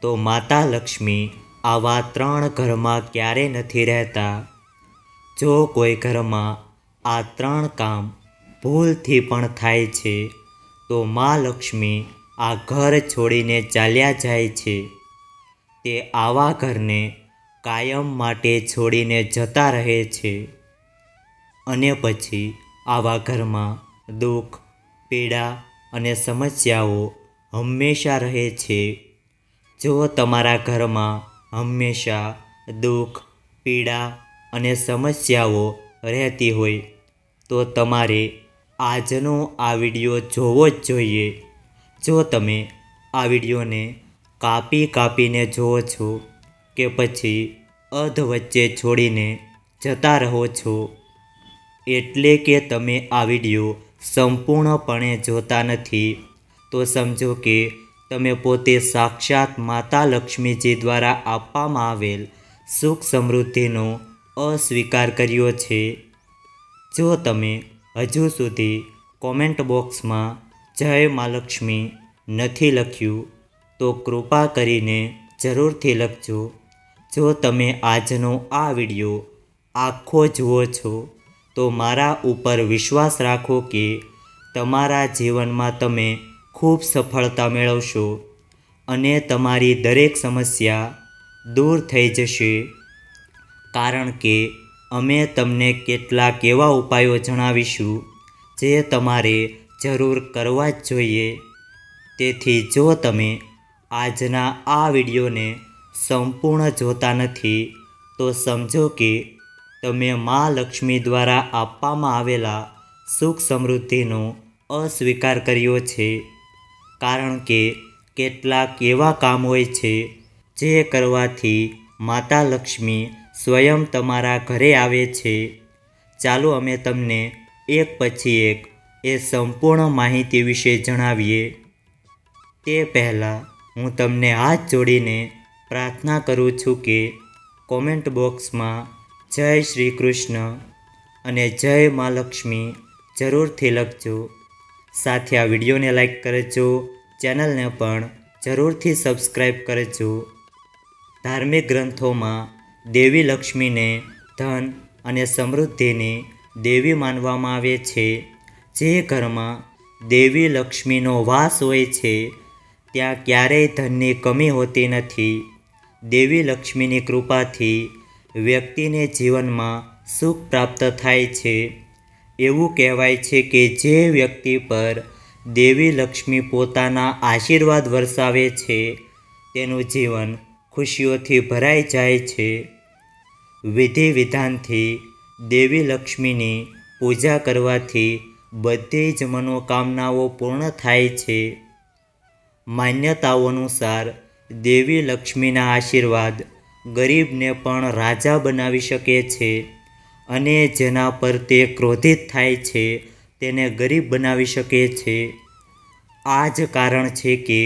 તો માતા લક્ષ્મી આવા 3 ઘરમાં ક્યારે નથી રહેતા। જો કોઈ ઘરમાં આ 3 કામ ભૂલથી પણ થાય છે તો મા લક્ષ્મી આ ઘર છોડીને ચાલ્યા જાય છે। તે આવા ઘરને કાયમ માટે છોડીને જતા રહે છે અને પછી આવા ઘરમાં દુઃખ, પીડા અને સમસ્યાઓ હંમેશા રહે છે। જો તમારા ઘરમાં હંમેશા દુઃખ, પીડા અને સમસ્યાઓ રહેતી હોય તો તમારે આજનો આ વિડીયો જોવો જ જોઈએ। જો તમે આ વિડીયોને કાપીને જુઓ છો કે પછી અધ વચ્ચે છોડીને જતા રહો છો, એટલે કે તમે આ વિડીયો સંપૂર્ણપણે જોતા નથી, તો સમજો કે તમે પોતે સાક્ષાત માતા લક્ષ્મીજી દ્વારા આપવામાં આવેલ સુખ સમૃદ્ધિનો અસ્વીકાર કર્યો છે। જો તમે હજુ સુધી કોમેન્ટ બોક્સમાં જય મા લક્ષ્મી નથી લખ્યું તો કૃપા કરીને જરૂરથી લખજો। જો તમે આજનો આ વિડીયો આખો જુઓ છો તો મારા ઉપર વિશ્વાસ રાખો કે તમારા જીવનમાં તમે ખૂબ સફળતા મેળવશો અને તમારી દરેક સમસ્યા દૂર થઈ જશે। કારણ કે અમે તમને કેટલાક એવા ઉપાયો જણાવીશું જે તમારે જરૂર કરવા જ જોઈએ। તેથી જો તમે આજના આ વિડીયોને સંપૂર્ણ જોતા નથી તો સમજો કે તમે મા લક્ષ્મી દ્વારા આપવામાં આવેલા સુખ સમૃદ્ધિનો અસ્વીકાર કર્યો છે। કારણ કે કેટલાક એવા કામ હોય છે જે કરવાથી માતા લક્ષ્મી સ્વયં તમારા ઘરે આવે છે। ચાલો અમે તમને એક પછી એક એ સંપૂર્ણ માહિતી વિશે જણાવીએ। તે પહેલાં હું તમને હાથ જોડીને પ્રાર્થના કરું છું કે કોમેન્ટ બોક્સમાં જય શ્રી કૃષ્ણ અને જય મા લક્ષ્મી જરૂરથી લખજો। સાથે આ વિડીયોને લાઈક કરજો, ચેનલને પણ જરૂરથી સબસ્ક્રાઈબ કરજો। ધાર્મિક ગ્રંથોમાં દેવી લક્ષ્મીને ધન અને સમૃદ્ધિની દેવી માનવામાં આવે છે। જે ઘરમાં દેવી લક્ષ્મીનો વાસ હોય છે ત્યાં ક્યારેય ધનની કમી હોતી નથી। દેવી લક્ષ્મીની કૃપાથી વ્યક્તિને જીવનમાં સુખ પ્રાપ્ત થાય છે। એવું કહેવાય છે કે જે વ્યક્તિ પર દેવી લક્ષ્મી પોતાના આશીર્વાદ વરસાવે છે તેનું જીવન ખુશીઓથી ભરાઈ જાય છે। વિધિ વિધાનથી દેવી લક્ષ્મીની પૂજા કરવાથી બધી જ મનોકામનાઓ પૂર્ણ થાય છે। માન્યતાઓ અનુસાર દેવી લક્ષ્મીના આશીર્વાદ ગરીબને પણ રાજા બનાવી શકે છે અને જેના પર તે ક્રોધિત થાય છે તેને ગરીબ બનાવી શકે છે। આ જ કારણ છે કે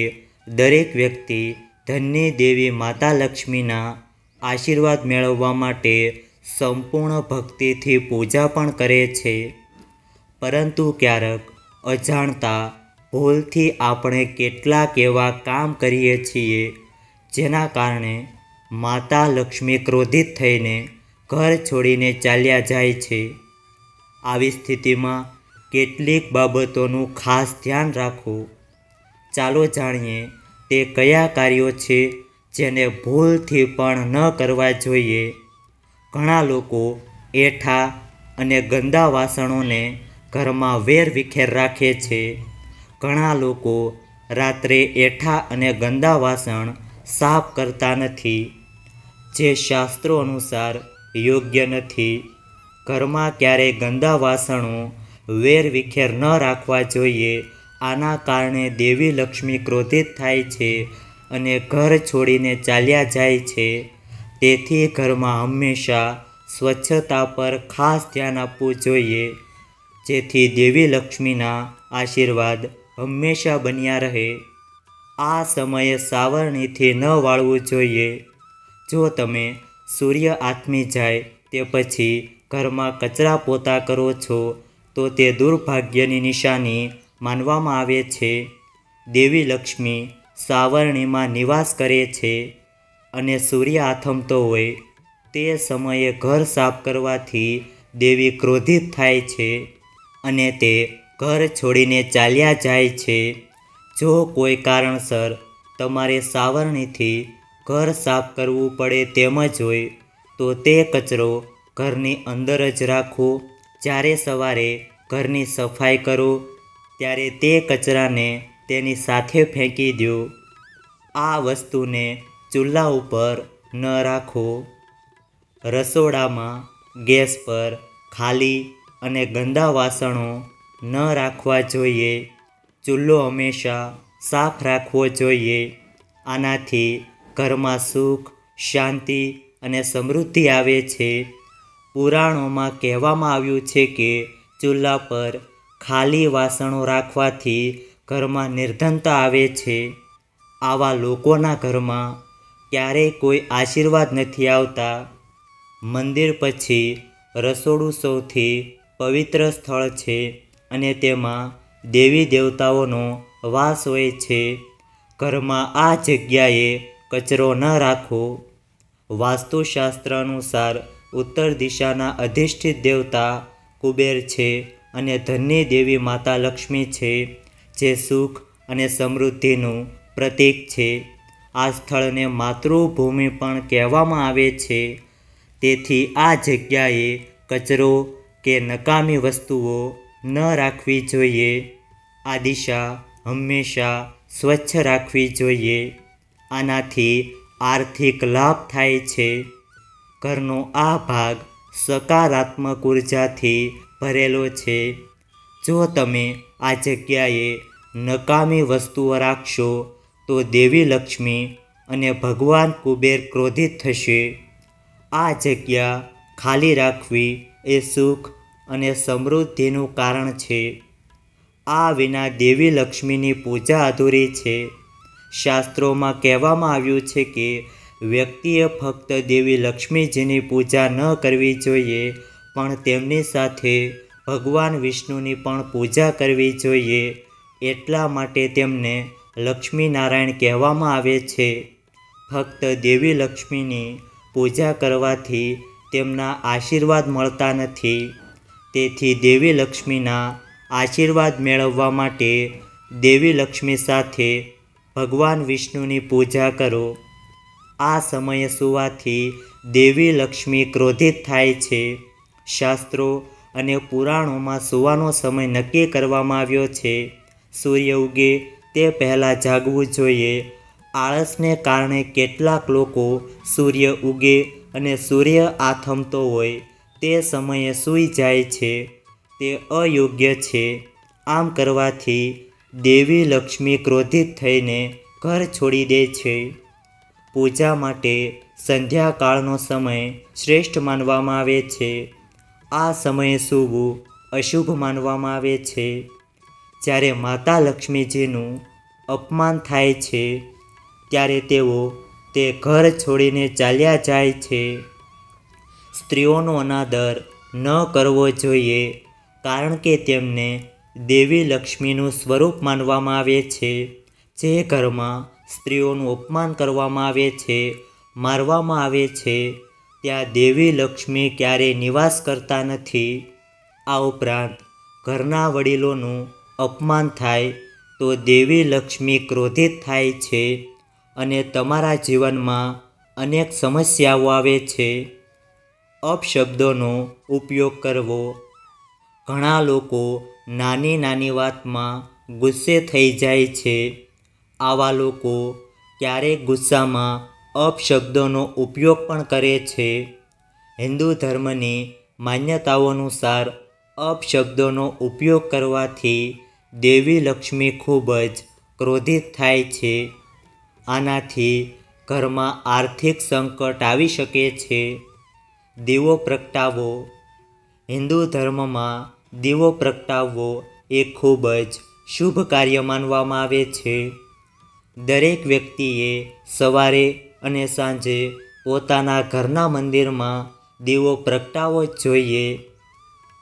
દરેક વ્યક્તિ ધનની દેવી માતા લક્ષ્મીના આશીર્વાદ મેળવવા માટે સંપૂર્ણ ભક્તિથી પૂજા પણ કરે છે। પરંતુ ક્યારેક અજાણતા ભૂલથી આપણે કેટલાક એવા કામ કરીએ છીએ જેના કારણે માતા લક્ષ્મી ક્રોધિત થઈને ઘર છોડીને ચાલ્યા જાય છે। આવી સ્થિતિમાં કેટલીક બાબતોનું ખાસ ધ્યાન રાખવું। ચાલો જાણીએ તે કયા કાર્યો છે જેને ભૂલથી પણ ન કરવા જોઈએ। ઘણા લોકો એઠા અને ગંદા વાસણોને ઘરમાં વેરવિખેર રાખે છે। ઘણા લોકો રાત્રે એઠા અને ગંદા વાસણ સાફ કરતા નથી, જે શાસ્ત્રો અનુસાર યોગ્ય નથી। ઘરમાં ક્યારેય ગંદા વાસણો વેરવિખેર ન રાખવા જોઈએ। આના કારણે દેવી લક્ષ્મી ક્રોધિત થાય છે અને ઘર છોડીને ચાલ્યા જાય છે। તેથી ઘરમાં હંમેશા સ્વચ્છતા પર ખાસ ધ્યાન આપવું જોઈએ જેથી દેવી લક્ષ્મીના આશીર્વાદ હંમેશા બન્યા રહે। આ સમયે સાવરણીથી ન વાળવું જોઈએ। જો તમે સૂર્ય આથમી જાય તે પછી ઘરમાં કચરા પોતા કરો છો તો તે દુર્ભાગ્યની નિશાની માનવામાં આવે છે। દેવી લક્ષ્મી સાવરણીમાં નિવાસ કરે છે અને સૂર્ય આથમતો હોય તે સમયે ઘર સાફ કરવાથી દેવી ક્રોધિત થાય છે અને તે ઘર છોડીને ચાલ્યા જાય છે. જો કોઈ કારણસર તમારે સાવરણીથી ઘર સાફ કરવું પડે તેમ જ હોય તો તે કચરો ઘરની અંદર જ રાખો. જ્યારે સવારે ઘરની સફાઈ કરો ત્યારે તે કચરાને તેની સાથે ફેંકી દો. આ વસ્તુને ચૂલા ઉપર ન રાખો. રસોડામાં ગેસ પર ખાલી અને ગંદા વાસણો ન રાખવા જોઈએ. ચૂલો હંમેશા સાફ રાખવો જોઈએ. આનાથી ઘરમાં સુખ, શાંતિ અને સમૃદ્ધિ આવે છે. પુરાણોમાં કહેવામાં આવ્યું છે કે ચૂલા પર ખાલી વાસણો રાખવાથી ઘરમાં નિર્ધનતા આવે છે. આવા લોકોના ઘરમાં ક્યારેય કોઈ આશીર્વાદ નથી આવતા. મંદિર પછી રસોડું સૌથી પવિત્ર સ્થળ છે અને તેમાં દેવી દેવતાઓનો વાસ હોય છે. ઘરમાં આ જગ્યાએ કચરો ન રાખો. વાસ્તુશાસ્ત્ર અનુસાર ઉત્તર દિશાના અધિષ્ઠિત દેવતા કુબેર છે અને ધનની દેવી માતા લક્ષ્મી છે, જે સુખ અને સમૃદ્ધિનું પ્રતીક છે. આ સ્થળને માતૃભૂમિ પણ કહેવામાં આવે છે. તેથી આ જગ્યાએ કચરો કે નકામી વસ્તુઓ ન રાખવી જોઈએ. આ દિશા હંમેશા સ્વચ્છ રાખવી જોઈએ. આનાથી આર્થિક લાભ થાય છે. ઘરનો આ ભાગ સકારાત્મક ઉર્જાથી ભરેલો છે. જો તમે આ જગ્યાએ નકામી વસ્તુઓ રાખશો તો દેવી લક્ષ્મી અને ભગવાન કુબેર ક્રોધિત થશે. આ જગ્યા ખાલી રાખવી એ સુખ અને સમૃદ્ધિનું કારણ છે. આ વિના દેવી લક્ષ્મીની પૂજા અધૂરી છે. શાસ્ત્રોમાં કહેવામાં આવ્યું છે કે વ્યક્તિએ ફક્ત દેવી લક્ષ્મીજીની પૂજા ન કરવી જોઈએ, પણ તેમની સાથે ભગવાન વિષ્ણુની પણ પૂજા કરવી જોઈએ. એટલા માટે તેમને લક્ષ્મી નારાયણ કહેવામાં આવે છે. ફક્ત દેવી લક્ષ્મીની પૂજા કરવાથી તેમના આશીર્વાદ મળતા નથી. તેથી દેવી લક્ષ્મીના આશીર્વાદ મેળવવા માટે દેવી લક્ષ્મી સાથે ભગવાન વિષ્ણુની પૂજા કરો. આ સમયે સૂવાથી દેવી લક્ષ્મી ક્રોધિત થાય છે. શાસ્ત્રો અને પુરાણોમાં સૂવાનો સમય નક્કી કરવામાં આવ્યો છે. સૂર્ય ઉગે તે પહેલાં જાગવું જોઈએ. આળસને કારણે કેટલાક લોકો સૂર્ય ઉગે અને સૂર્ય આથમતો હોય તે સમયે સૂઈ જાય છે. તે અયોગ્ય છે. આમ કરવાથી દેવી લક્ષ્મી ક્રોધિત થઈને ઘર છોડી દે છે. પૂજા માટે સંધ્યાકાળનો સમય શ્રેષ્ઠ માનવામાં આવે છે. આ સમયે સૂવું અશુભ માનવામાં આવે છે. જ્યારે માતા લક્ષ્મીજીનું અપમાન થાય છે ત્યારે તેઓ તે ઘર છોડીને ચાલ્યા જાય છે. સ્ત્રીઓનો અનાદર ન કરવો જોઈએ, કારણ કે તેમને દેવી લક્ષ્મીનું સ્વરૂપ માનવામાં આવે છે. જે ઘરમાં સ્ત્રીઓનું અપમાન કરવામાં આવે છે, મારવામાં આવે છે, ત્યાં દેવી લક્ષ્મી ક્યારેય નિવાસ કરતા નથી. આ ઉપરાંત ઘરના વડીલોનું અપમાન થાય તો દેવી લક્ષ્મી ક્રોધિત થાય છે અને તમારા જીવનમાં અનેક સમસ્યાઓ આવે છે. અપશબ્દોનો ઉપયોગ કરવો. ઘણા લોકો નાની નાની વાતમાં ગુસ્સે થઈ જાય છે. આવા લોકો ક્યારેક ગુસ્સામાં અપશબ્દોનો ઉપયોગ પણ કરે છે. હિન્દુ ધર્મની માન્યતાઓ અનુસાર અપશબ્દોનો ઉપયોગ કરવાથી દેવી લક્ષ્મી ખૂબ જ ક્રોધિત થાય છે. આનાથી ઘરમાં આર્થિક સંકટ આવી શકે છે. દીવો પ્રગટાવો. હિન્દુ ધર્મમાં દીવો પ્રગટાવવો એ ખૂબ જ શુભ કાર્ય માનવામાં આવે છે. દરેક વ્યક્તિએ સવારે અને સાંજે પોતાના ઘરના મંદિરમાં દીવો પ્રગટાવવો જ જોઈએ.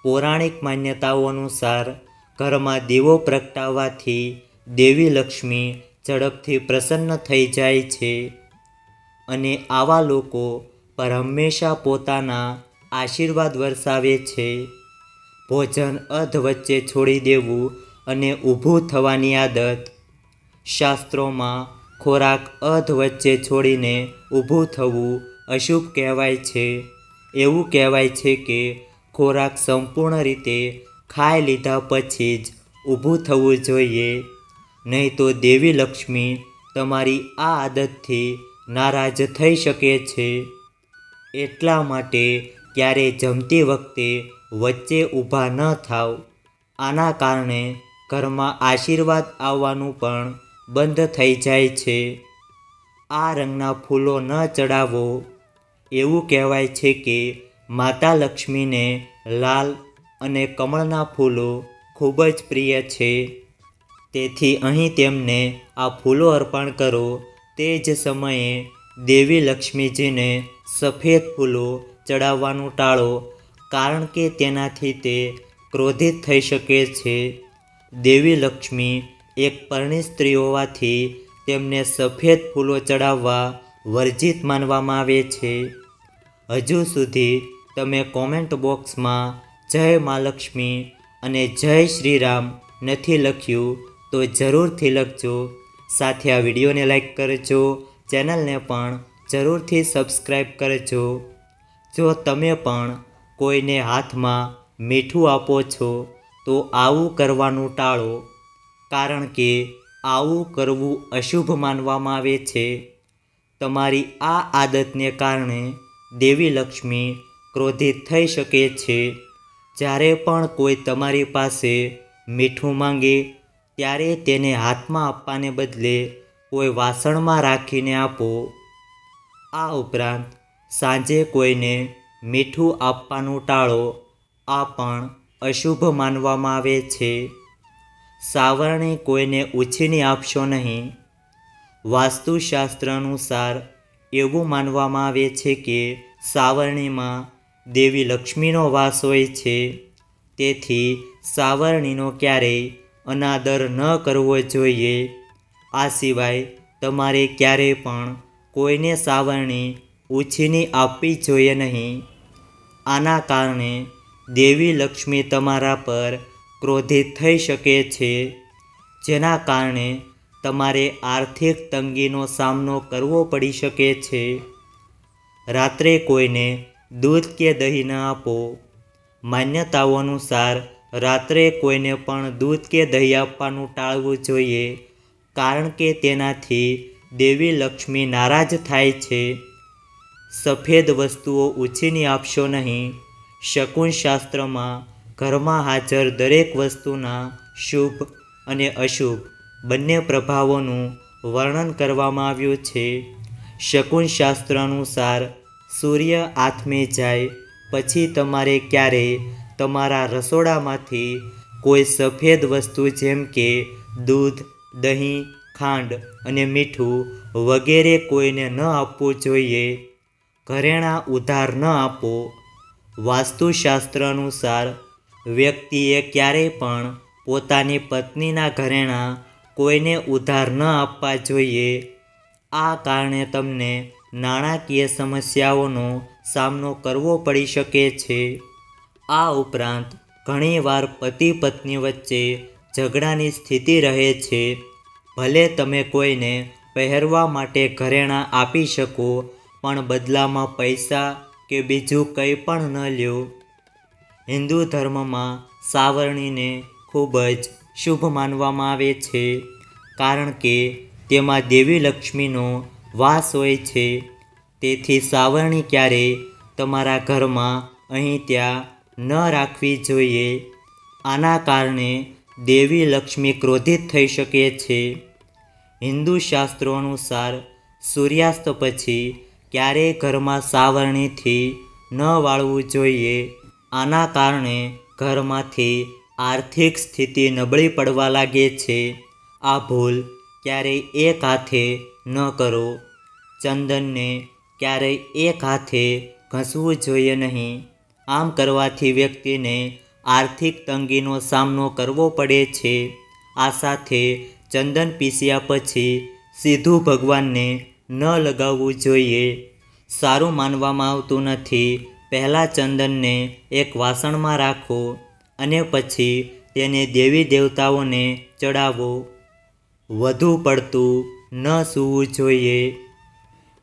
પૌરાણિક માન્યતાઓ અનુસાર ઘરમાં દીવો પ્રગટાવવાથી દેવી લક્ષ્મી ઝડપથી પ્રસન્ન થઈ જાય છે અને આવા લોકો પર હંમેશા પોતાના આશીર્વાદ વરસાવે છે. ભોજન અધ વચ્ચે છોડી દેવું અને ઊભું થવાની આદત. શાસ્ત્રોમાં ખોરાક અધ વચ્ચે છોડીને ઊભું થવું અશુભ કહેવાય છે. એવું કહેવાય છે કે ખોરાક સંપૂર્ણ રીતે ખાઈ લીધા પછી જ ઊભું થવું જોઈએ, નહીં તો દેવી લક્ષ્મી તમારી આ આદતથી નારાજ થઈ શકે છે. એટલા માટે ક્યારેય જમતી વખતે વચ્ચે ઊભા ન થાવ. આના કારણે ઘરમાં આશીર્વાદ આવવાનું પણ બંધ થઈ જાય છે. આ રંગના ફૂલો ન ચડાવો. એવું કહેવાય છે કે માતા લક્ષ્મીને લાલ અને કમળના ફૂલો ખૂબ જ પ્રિય છે. તેથી અહીં તેમને આ ફૂલો અર્પણ કરો. તે જ સમયે દેવી લક્ષ્મીજીને સફેદ ફૂલો ચડાવવાનું ટાળો, કારણ કે તેનાથી તે ક્રોધિત થઈ શકે છે. દેવી લક્ષ્મી એક પરણિત સ્ત્રી હોવાથી તેમને સફેદ ફૂલો ચડાવવા વર્જિત માનવામાં આવે છે. હજુ સુધી તમે કોમેન્ટ બોક્સમાં જય મા લક્ષ્મી અને જય શ્રી રામ નથી લખ્યું તો જરૂરથી લખજો. સાથે આ વિડીયોને લાઈક કરજો. ચેનલને પણ જરૂરથી સબસ્ક્રાઈબ કરજો. જો તમે પણ કોઈને હાથમાં મીઠું આપો છો તો આવું કરવાનું ટાળો, કારણ કે આવું કરવું અશુભ માનવામાં આવે છે. તમારી આ આદતને કારણે દેવી લક્ષ્મી ક્રોધિત થઈ શકે છે. જ્યારે પણ કોઈ તમારી પાસે મીઠું માંગે ત્યારે તેને હાથમાં આપવાને બદલે કોઈ વાસણમાં રાખીને આપો. આ ઉપરાંત સાંજે કોઈને મીઠું આપવાનું ટાળો. આ પણ અશુભ માનવામાં આવે છે. સાવરણી કોઈને ઉછીની આપશો નહીં. વાસ્તુશાસ્ત્ર અનુસાર એવું માનવામાં આવે છે કે સાવરણીમાં દેવી લક્ષ્મીનો વાસ હોય છે. તેથી સાવરણીનો ક્યારેય અનાદર ન કરવો જોઈએ. આ સિવાય તમારે ક્યારેય પણ કોઈને સાવરણી ઉછીની આપવી જોઈએ નહીં. આના કારણે દેવી લક્ષ્મી તમારા પર ક્રોધિત થઈ શકે છે, જેના કારણે તમારે આર્થિક તંગીનો સામનો કરવો પડી શકે છે. રાત્રે કોઈને દૂધ કે દહીં ન આપો. માન્યતાઓ અનુસાર રાત્રે કોઈને પણ દૂધ કે દહીં આપવાનું ટાળવું જોઈએ, કારણ કે તેનાથી દેવી લક્ષ્મી નારાજ થાય છે. સફેદ વસ્તુઓ ઉછીની આપશો નહીં. શકુન શાસ્ત્રમાં ઘરમાં હાજર દરેક વસ્તુના શુભ અને અશુભ બંને પ્રભાવોનું વર્ણન કરવામાં આવ્યું છે. શકુન શાસ્ત્ર અનુસાર સૂર્ય આથમી જાય પછી તમારે ક્યારેય તમારા રસોડામાંથી કોઈ સફેદ વસ્તુ જેમ કે દૂધ, દહીં, ખાંડ અને મીઠું વગેરે કોઈને ન આપવું જોઈએ. ઘરેણાં ઉધાર ન આપો. વાસ્તુશાસ્ત્ર અનુસાર વ્યક્તિએ ક્યારેય પણ પોતાની પત્નીના ઘરેણાં કોઈને ઉધાર ન આપવા જોઈએ. આ કારણે તમને નાણાકીય સમસ્યાઓનો સામનો કરવો પડી શકે છે. આ ઉપરાંત ઘણીવાર પતિ પત્ની વચ્ચે ઝઘડાની સ્થિતિ રહે છે. ભલે તમે કોઈને પહેરવા માટે ઘરેણાં આપી શકો, પણ બદલામાં પૈસા કે બીજું કંઈ પણ ન લ્યો. હિન્દુ ધર્મમાં સાવરણીને ખૂબ જ શુભ માનવામાં આવે છે, કારણ કે તેમાં દેવી લક્ષ્મીનો વાસ હોય છે. તેથી સાવરણી ક્યારેય તમારા ઘરમાં અહીં ત્યાં ન રાખવી જોઈએ. આના કારણે દેવી લક્ષ્મી ક્રોધિત થઈ શકે છે. હિન્દુ શાસ્ત્રો અનુસાર સૂર્યાસ્ત પછી ક્યારેય ઘરમાં સાવરણીથી ન વાળવું જોઈએ. આના કારણે ઘરમાંથી આર્થિક સ્થિતિ નબળી પડવા લાગે છે. આ ભૂલ ક્યારેય એક હાથે ન કરો. ચંદનને ક્યારેય એક હાથે ઘસવું જોઈએ નહીં. આમ કરવાથી વ્યક્તિને આર્થિક તંગીનો સામનો કરવો પડે છે. આ સાથે ચંદન પીસ્યા પછી સીધું ભગવાનને ન લગાવવું જોઈએ. સારું માનવામાં આવતું નથી. પહેલાં ચંદનને એક વાસણમાં રાખો અને પછી તેને દેવી દેવતાઓને ચડાવો. વધુ પડતું ન સૂવું જોઈએ.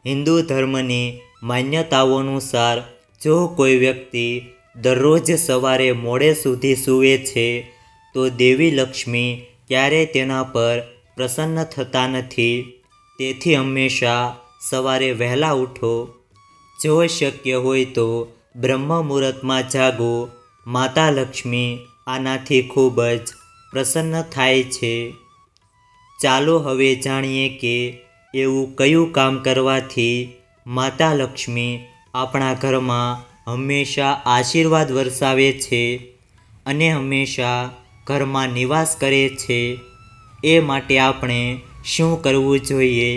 હિન્દુ ધર્મની માન્યતાઓ અનુસાર જો કોઈ વ્યક્તિ દરરોજ સવારે મોડે સુધી સૂવે છે તો દેવી લક્ષ્મી ક્યારેય તેના પર પ્રસન્ન થતા નથી. તેથી હંમેશા સવારે વહેલા ઉઠો. જો શક્ય હોય તો બ્રહ્મ મુહૂર્તમાં જાગો. માતા લક્ષ્મી આનાથી ખૂબ જ પ્રસન્ન થાય છે. ચાલો હવે જાણીએ કે એવું કયું કામ કરવાથી માતા લક્ષ્મી આપણા ઘરમાં હંમેશા આશીર્વાદ વરસાવે છે અને હંમેશા ઘરમાં નિવાસ કરે છે. એ માટે આપણે શું કરવું જોઈએ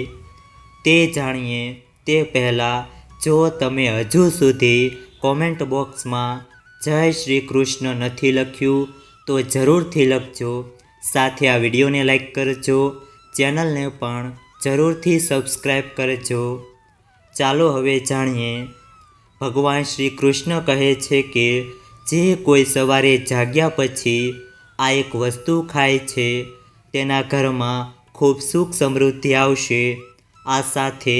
તે જાણીએ તે પહેલાં જો તમે હજુ સુધી કોમેન્ટ બોક્સમાં જય શ્રી કૃષ્ણ નથી લખ્યું તો જરૂરથી લખજો. સાથે આ વિડીયોને લાઈક કરજો. ચેનલને પણ જરૂરથી સબસ્ક્રાઈબ કરજો. ચાલો હવે જાણીએ. ભગવાન શ્રી કૃષ્ણ કહે છે કે જે કોઈ સવારે જાગ્યા પછી આ એક વસ્તુ ખાય છે તેના ઘરમાં ખૂબ સુખ સમૃદ્ધિ આવશે. આ સાથે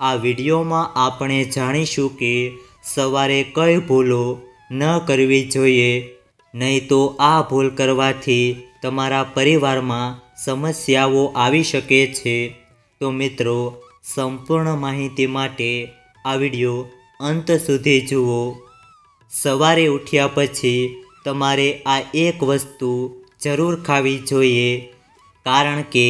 આ વિડીયોમાં આપણે જાણીશું કે સવારે કઈ ભૂલો ન કરવી જોઈએ, નહીં તો આ ભૂલ કરવાથી તમારા પરિવારમાં સમસ્યાઓ આવી શકે છે. તો મિત્રો, સંપૂર્ણ માહિતી માટે આ વિડીયો અંત સુધી જુઓ. સવારે ઉઠ્યા પછી તમારે આ એક વસ્તુ જરૂર ખાવી જોઈએ, કારણ કે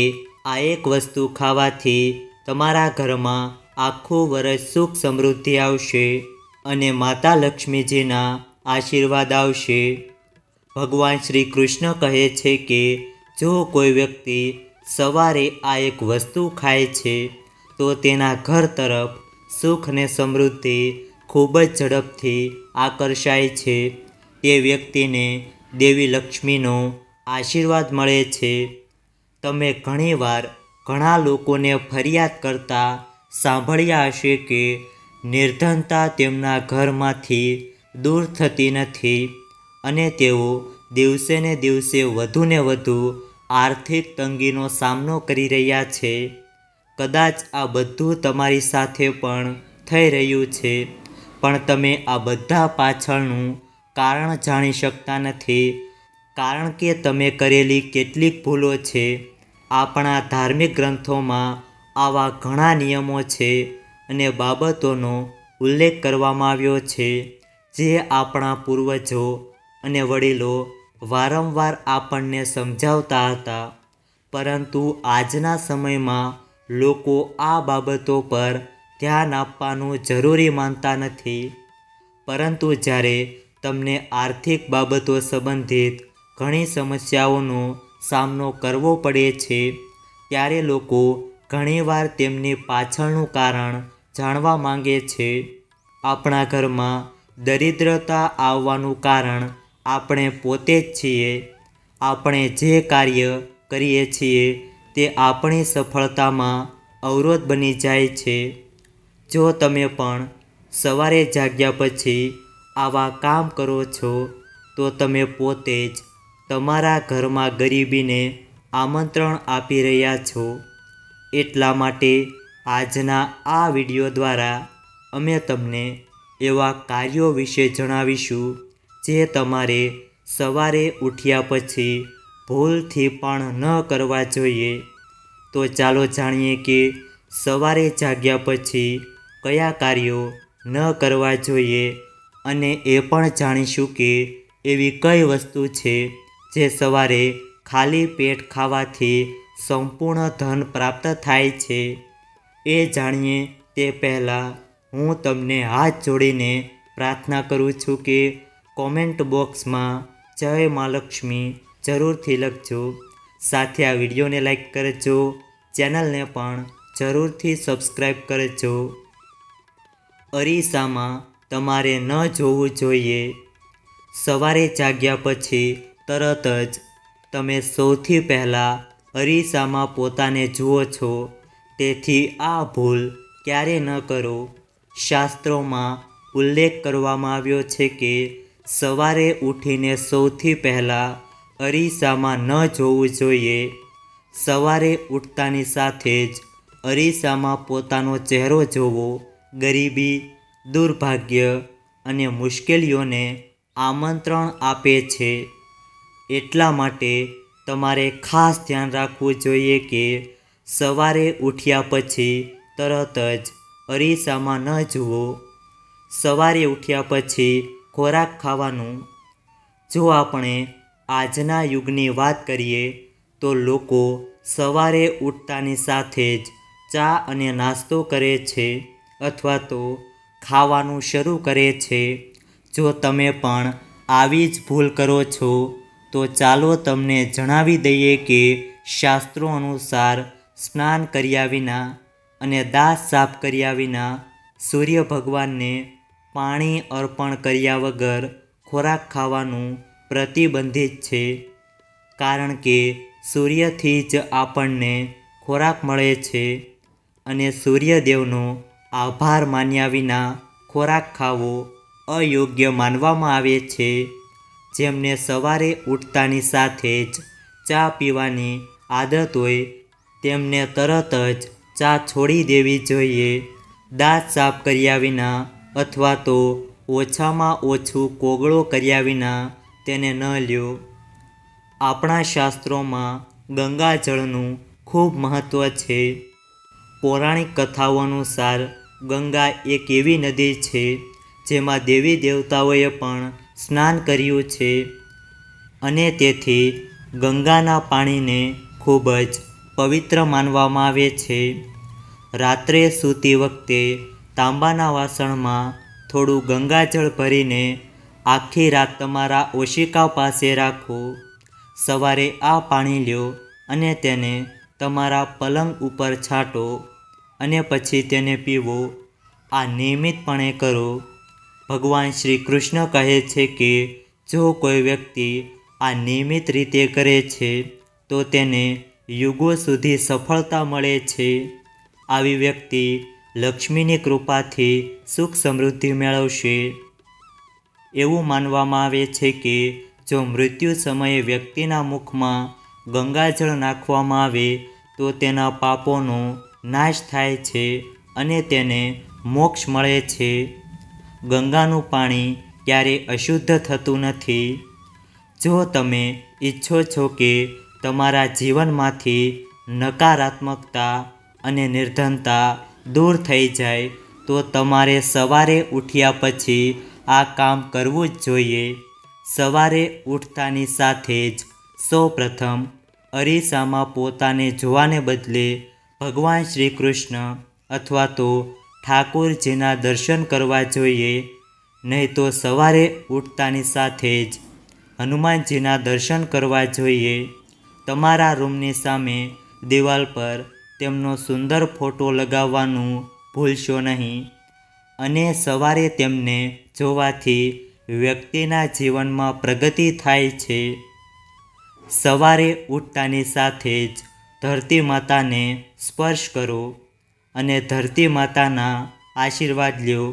આ એક વસ્તુ ખાવાથી તમારા ઘરમાં આખું વર્ષ સુખ સમૃદ્ધિ આવશે અને માતા લક્ષ્મીજીના આશીર્વાદ આવશે. ભગવાન શ્રી કૃષ્ણ કહે છે કે જો કોઈ વ્યક્તિ સવારે આ એક વસ્તુ ખાય છે તો તેના ઘર તરફ સુખ અને સમૃદ્ધિ ખૂબ જ ઝડપથી આકર્ષાય છે. તે વ્યક્તિને દેવી લક્ષ્મીનો આશીર્વાદ મળે છે. તમે ઘણીવાર ઘણા લોકોને ફરિયાદ કરતા સાંભળ્યા હશે કે નિર્ધનતા તેમના ઘરમાંથી દૂર થતી નથી અને તેઓ દિવસે ને દિવસે વધુને વધુ આર્થિક તંગીનો સામનો કરી રહ્યા છે. કદાચ આ બધું તમારી સાથે પણ થઈ રહ્યું છે, પણ તમે આ બધા પાછળનું કારણ જાણી શકતા નથી, કારણ કે તમે કરેલી કેટલીક ભૂલો છે. આપણા ધાર્મિક ગ્રંથોમાં આવા ઘણા નિયમો છે અને બાબતોનો ઉલ્લેખ કરવામાં આવ્યો છે જે આપણા પૂર્વજો અને વડીલો વારંવાર આપણને સમજાવતા હતા, પરંતુ આજના સમયમાં લોકો આ બાબતો પર ધ્યાન આપવાનું જરૂરી માનતા નથી. પરંતુ જ્યારે તમને આર્થિક બાબતો સંબંધિત ઘણી સમસ્યાઓનો સામનો કરવો પડે છે ત્યારે લોકો ઘણીવાર તેમની પાછળનું કારણ જાણવા માંગે છે. આપણા ઘરમાં દરિદ્રતા આવવાનું કારણ આપણે પોતે જ છીએ. આપણે જે કાર્ય કરીએ છીએ તે આપણી સફળતામાં અવરોધ બની જાય છે. જો તમે પણ સવારે જાગ્યા પછી આવા કામ કરો છો તો તમે પોતે જ તમારા ઘરમાં ગરીબીને આમંત્રણ આપી રહ્યા છો. એટલા માટે આજના આ વિડીયો દ્વારા અમે તમને એવા કાર્યો વિશે જણાવીશું જે તમારે સવારે ઉઠ્યા પછી ભૂલથી પણ ન કરવા જોઈએ. તો ચાલો જાણીએ કે સવારે જાગ્યા પછી કયા કાર્યો ન કરવા જોઈએ અને એ પણ જાણીશું કે એવી કઈ વસ્તુ છે જે સવારે ખાલી પેટ ખાવાથી સંપૂર્ણ ધન પ્રાપ્ત થાય છે. એ જાણીએ તે પહેલાં હું તમને હાથ જોડીને પ્રાર્થના કરું છું કે કોમેન્ટ બોક્સમાં જય મા લક્ષ્મી જરૂરથી લખજો. સાથે આ વિડીયોને લાઈક કરજો. ચેનલને પણ જરૂરથી સબસ્ક્રાઈબ કરજો. અરીસામાં તમારે ન જોવું જોઈએ. સવારે જાગ્યા પછી તરત જ તમે સૌથી પહેલાં અરીસામાં પોતાને જુઓ છો, તેથી આ ભૂલ ક્યારે ન કરો. શાસ્ત્રોમાં ઉલ્લેખ કરવામાં આવ્યો છે કે સવારે ઉઠીને સૌથી પહેલાં અરીસામાં ન જોવું જોઈએ. સવારે ઉઠતાની સાથે જ અરીસામાં પોતાનો ચહેરો જોવો ગરીબી, દુર્ભાગ્ય અને મુશ્કેલીઓને આમંત્રણ આપે છે. એટલા માટે તમારે ખાસ ધ્યાન રાખવું જોઈએ કે સવારે ઉઠ્યા પછી તરત જ અરીસામાં ન જુઓ. સવારે ઉઠ્યા પછી ખોરાક ખાવાનું. જો આપણે આજના યુગની વાત કરીએ તો લોકો સવારે ઉઠતાની સાથે જ ચા અને નાસ્તો કરે છે અથવા તો ખાવાનું શરૂ કરે છે. જો તમે પણ આવી જ ભૂલ કરો છો તો ચાલો તમને જણાવી દઈએ કે શાસ્ત્રો અનુસાર સ્નાન કર્યા વિના અને દાંત સાફ કર્યા વિના સૂર્ય ભગવાનને પાણી અર્પણ કર્યા વગર ખોરાક ખાવાનું પ્રતિબંધિત છે. કારણ કે સૂર્યથી જ આપણને ખોરાક મળે છે અને સૂર્યદેવનો આભાર માન્યા વિના ખોરાક ખાવો અયોગ્ય માનવામાં આવે છે. જેમને સવારે ઉઠતાની સાથે જ ચા પીવાની આદત હોય તેમને તરત જ ચા છોડી દેવી જોઈએ. દાંત સાફ કર્યા વિના અથવા તો ઓછામાં ઓછું કોગળો કર્યા વિના તેને ન લ્યો. આપણા શાસ્ત્રોમાં ગંગાજળનું ખૂબ મહત્ત્વ છે. પૌરાણિક કથાઓ અનુસાર ગંગા એક એવી નદી છે જેમાં દેવી દેવતાઓએ પણ સ્નાન કર્યું છે અને તેથી ગંગાના પાણીને ખૂબ જ પવિત્ર માનવામાં આવે છે. રાત્રે સૂતી વખતે તાંબાના વાસણમાં થોડું ગંગાજળ ભરીને આખી રાત તમારા ઓશિકા પાસે રાખો. સવારે આ પાણી લ્યો અને તેને તમારા પલંગ ઉપર છાંટો અને પછી તેને પીવો. આ નિયમિતપણે કરો. ભગવાન શ્રી કૃષ્ણ કહે છે કે જો કોઈ વ્યક્તિ આ નિયમિત રીતે કરે છે તો તેને યુગો સુધી સફળતા મળે છે. આવી વ્યક્તિ લક્ષ્મીની કૃપાથી સુખ સમૃદ્ધિ મેળવશે. એવું માનવામાં આવે છે કે જો મૃત્યુ સમયે વ્યક્તિના મુખમાં ગંગાજળ નાખવામાં આવે તો તેના પાપોનો નાશ થાય છે અને તેને મોક્ષ મળે છે. ગંગાનું પાણી ક્યારેય અશુદ્ધ થતું નથી. જો તમે ઈચ્છો છો કે તમારા જીવનમાંથી નકારાત્મકતા અને નિર્ધનતા દૂર થઈ જાય તો તમારે સવારે ઉઠ્યા પછી આ કામ કરવું જ જોઈએ. સવારે ઉઠતાની સાથે જ સૌપ્રથમ અરીસામાં પોતાને જોવાને બદલે ભગવાન શ્રી કૃષ્ણ અથવા તો ઠાકોરજીના દર્શન કરવા જોઈએ. નહીં તો સવારે ઉઠતાની સાથે જ હનુમાનજીના દર્શન કરવા જોઈએ. તમારા રૂમની સામે દિવાલ પર તેમનો સુંદર ફોટો લગાવવાનું ભૂલશો નહીં અને સવારે તેમને જોવાથી વ્યક્તિના જીવનમાં પ્રગતિ થાય છે. સવારે ઉઠતાની સાથે જ ધરતી માતાને સ્પર્શ કરો અને ધરતી માતાના આશીર્વાદ લ્યો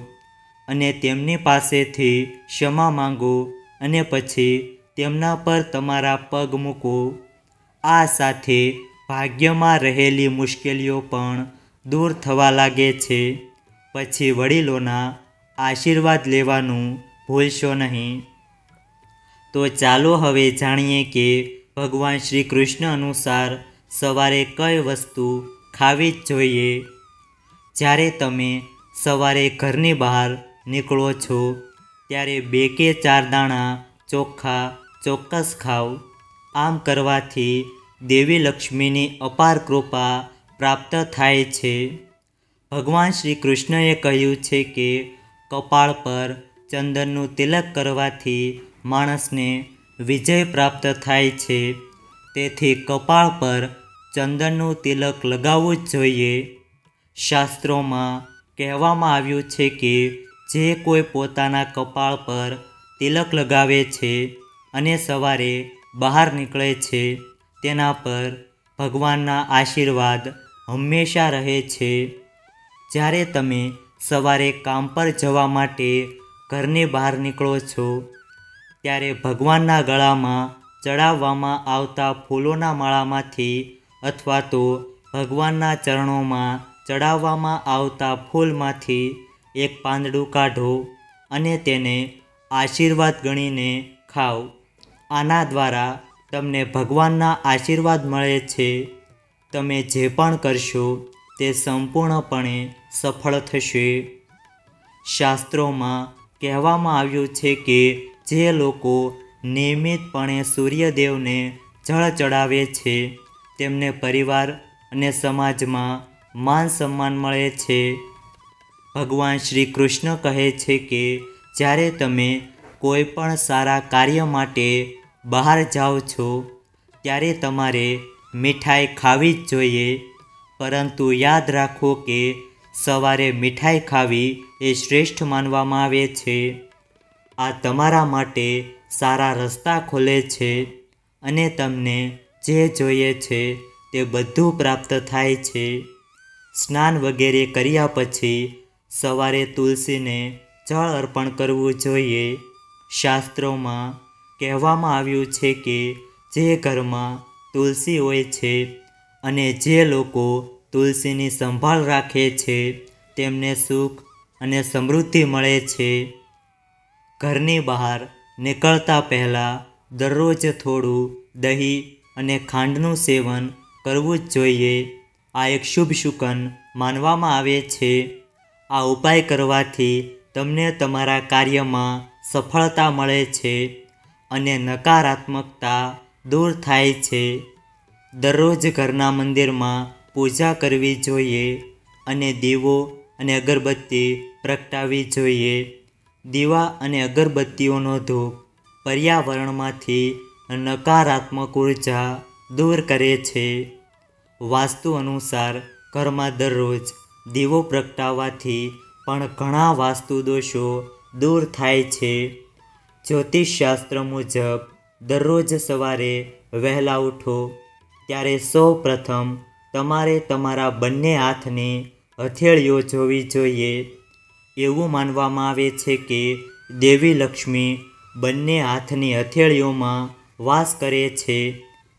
અને તેમની પાસેથી ક્ષમા માંગો અને પછી તેમના પર તમારા પગ મૂકો. આ સાથે ભાગ્યમાં રહેલી મુશ્કેલીઓ પણ દૂર થવા લાગે છે. પછી વડીલોના આશીર્વાદ લેવાનું ભૂલશો નહીં. તો ચાલો હવે જાણીએ કે ભગવાન શ્રી કૃષ્ણ અનુસાર સવારે કઈ વસ્તુ ખાવી જ જોઈએ. જ્યારે તમે સવારે ઘરની બહાર નીકળો છો ત્યારે 2 કે 4 દાણા ચોખ્ખા ચોક્કસ ખાઓ. આમ કરવાથી દેવી લક્ષ્મીની અપાર કૃપા પ્રાપ્ત થાય છે. ભગવાન શ્રી કૃષ્ણએ કહ્યું છે કે કપાળ પર ચંદનનું તિલક કરવાથી માણસને વિજય પ્રાપ્ત થાય છે. તેથી કપાળ પર ચંદનનું તિલક લગાવવું જ જોઈએ. શાસ્ત્રોમાં કહેવામાં આવ્યું છે કે જે કોઈ પોતાના કપાળ પર તિલક લગાવે છે અને સવારે બહાર નીકળે છે તેના પર ભગવાનના આશીર્વાદ હંમેશા રહે છે. જ્યારે તમે સવારે કામ પર જવા માટે ઘરની બહાર નીકળો છો ત્યારે ભગવાનના ગળામાં ચડાવવામાં આવતા ફૂલોના માળામાંથી અથવા તો ભગવાનના ચરણોમાં ચડાવવામાં આવતા ફૂલમાંથી એક પાંદડું કાઢો અને તેને આશીર્વાદ ગણીને ખાઓ. આના દ્વારા તમને ભગવાનના આશીર્વાદ મળે છે. તમે જે પણ કરશો તે સંપૂર્ણપણે સફળ થશે. શાસ્ત્રોમાં કહેવામાં આવ્યું છે કે જે લોકો નિયમિતપણે સૂર્યદેવને જળ ચડાવે છે તેમને પરિવાર અને સમાજમાં માન સન્માન મળે છે. ભગવાન શ્રી કૃષ્ણ કહે છે કે જ્યારે તમે કોઈ પણ સારા કાર્ય માટે બહાર જાઓ છો ત્યારે તમારે મીઠાઈ ખાવી જ જોઈએ, પરંતુ યાદ રાખો કે સવારે મીઠાઈ ખાવી એ શ્રેષ્ઠ માનવામાં આવે છે. આ તમારા માટે સારા રસ્તા ખોલે છે અને તમને જે જોઈએ છે તે બધું પ્રાપ્ત થાય છે. સ્નાન વગેરે કર્યા પછી સવારે તુલસીને જળ અર્પણ કરવું જોઈએ. શાસ્ત્રોમાં કહેવામાં આવ્યું છે કે જે ઘરમાં તુલસી હોય છે અને જે લોકો તુલસીની સંભાળ રાખે છે તેમને સુખ અને સમૃદ્ધિ મળે છે. ઘરની બહાર નીકળતા પહેલાં દરરોજ થોડું દહીં અને ખાંડનું સેવન કરવું જ જોઈએ. આ એક શુભ શુકન માનવામાં આવે છે. આ ઉપાય કરવાથી તમને તમારા કાર્યમાં સફળતા મળે છે અને નકારાત્મકતા દૂર થાય છે. દરરોજ ઘરના મંદિરમાં પૂજા કરવી જોઈએ અને દીવો અને અગરબત્તી પ્રગટાવવી જોઈએ. દીવા અને અગરબત્તીઓનો ધૂપ પર્યાવરણમાંથી નકારાત્મક ઉર્જા દૂર કરે છે. વાસ્તુ અનુસાર ઘરમાં દરરોજ દીવો પ્રગટાવવાથી પણ ઘણા વાસ્તુ દોષો દૂર થાય છે. જ્યોતિષશાસ્ત્ર મુજબ દરરોજ સવારે વહેલા ઉઠો ત્યારે સૌ પ્રથમ તમારે તમારા બંને હાથની હથેળીઓ જોવી જોઈએ. એવું માનવામાં આવે છે કે દેવી લક્ષ્મી બંને હાથની હથેળીઓમાં વાસ કરે છે.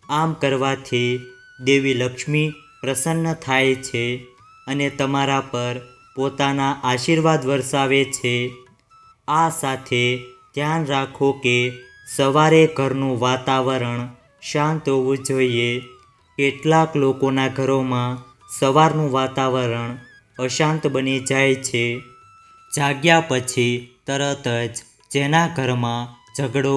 આમ કરવાથી દેવી લક્ષ્મી પ્રસન્ન થાય છે અને તમારા પર પોતાના આશીર્વાદ વરસાવે છે. આ સાથે ધ્યાન રાખો કે સવારે ઘરનું વાતાવરણ શાંત હોવું જોઈએ. કેટલાક લોકોના ઘરોમાં સવારનું વાતાવરણ અશાંત બની જાય છે. જાગ્યા પછી તરત જ જેના ઘરમાં ઝઘડો,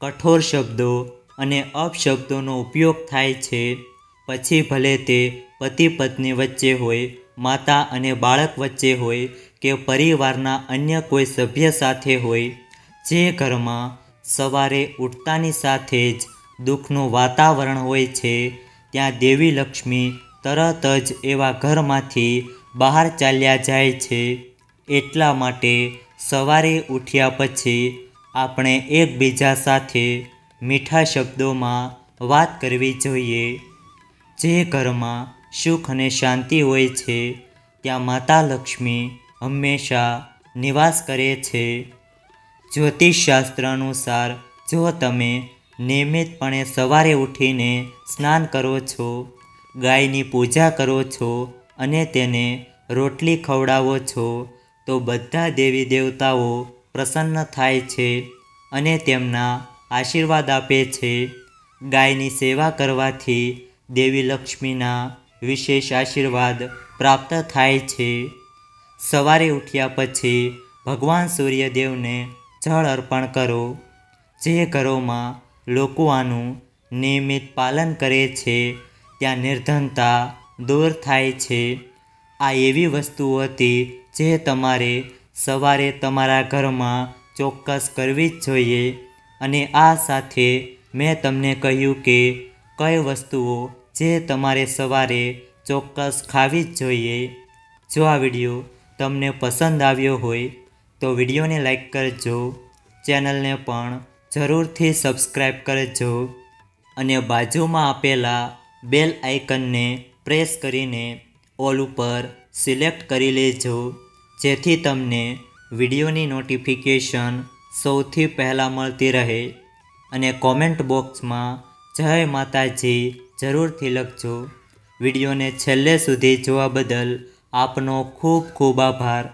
કઠોર શબ્દો અને અપશબ્દોનો ઉપયોગ થાય છે, પછી ભલે તે પતિ પત્ની વચ્ચે હોય, માતા અને બાળક વચ્ચે હોય કે પરિવારના અન્ય કોઈ સભ્ય સાથે હોય, જે ઘરમાં સવારે ઉઠતાની સાથે જ દુઃખનું વાતાવરણ હોય છે ત્યાં દેવી લક્ષ્મી તરત જ એવા ઘરમાંથી બહાર ચાલ્યા જાય છે. એટલા માટે સવારે ઉઠ્યા પછી આપણે એકબીજા સાથે મીઠા શબ્દોમાં વાત કરવી જોઈએ. જે ઘરમાં સુખ અને શાંતિ હોય છે ત્યાં માતા લક્ષ્મી હંમેશા નિવાસ કરે છે. જ્યોતિષશાસ્ત્ર અનુસાર જો તમે નિયમિતપણે સવારે ઉઠીને સ્નાન કરો છો, ગાયની પૂજા કરો છો અને તેને રોટલી ખવડાવો છો તો બધા દેવી દેવતાઓ પ્રસન્ન થાય છે અને તેમના આશીર્વાદ આપે છે. ગાયની સેવા કરવાથી દેવી લક્ષ્મીના વિશેષ આશીર્વાદ પ્રાપ્ત થાય છે. સવારે ઉઠ્યા પછી ભગવાન સૂર્યદેવને જળ અર્પણ કરો. જે ઘરોમાં લોકો આનું નિયમિત પાલન કરે છે ત્યાં નિર્ધનતા દૂર થાય છે. આ એવી વસ્તુઓ હતી જે તમારે સવારે તમારા ઘરમાં ચોક્કસ કરવી જ જોઈએ અને આ સાથે મેં તમને કહ્યું કે કઈ વસ્તુઓ જે તમારે સવારે ચોક્કસ ખાવી જ જોઈએ. જો આ વિડીયો તમને પસંદ આવ્યો હોય તો વિડીયોને લાઈક કરજો, ચેનલને પણ જરૂરથી સબસ્ક્રાઈબ કરજો અને બાજુમાં આપેલા બેલ આઇકનને પ્રેસ કરીને ઓલ ઉપર સિલેક્ટ કરી લેજો, જેથી તમને વિડીયોની નોટિફિકેશન સૌથી પહેલાં મળતી રહે. અને કોમેન્ટ બોક્સમાં જય માતાજી જરૂરથી લખજો. વિડીયોને છેલ્લે સુધી જોવા બદલ આપનો ખૂબ ખૂબ આભાર.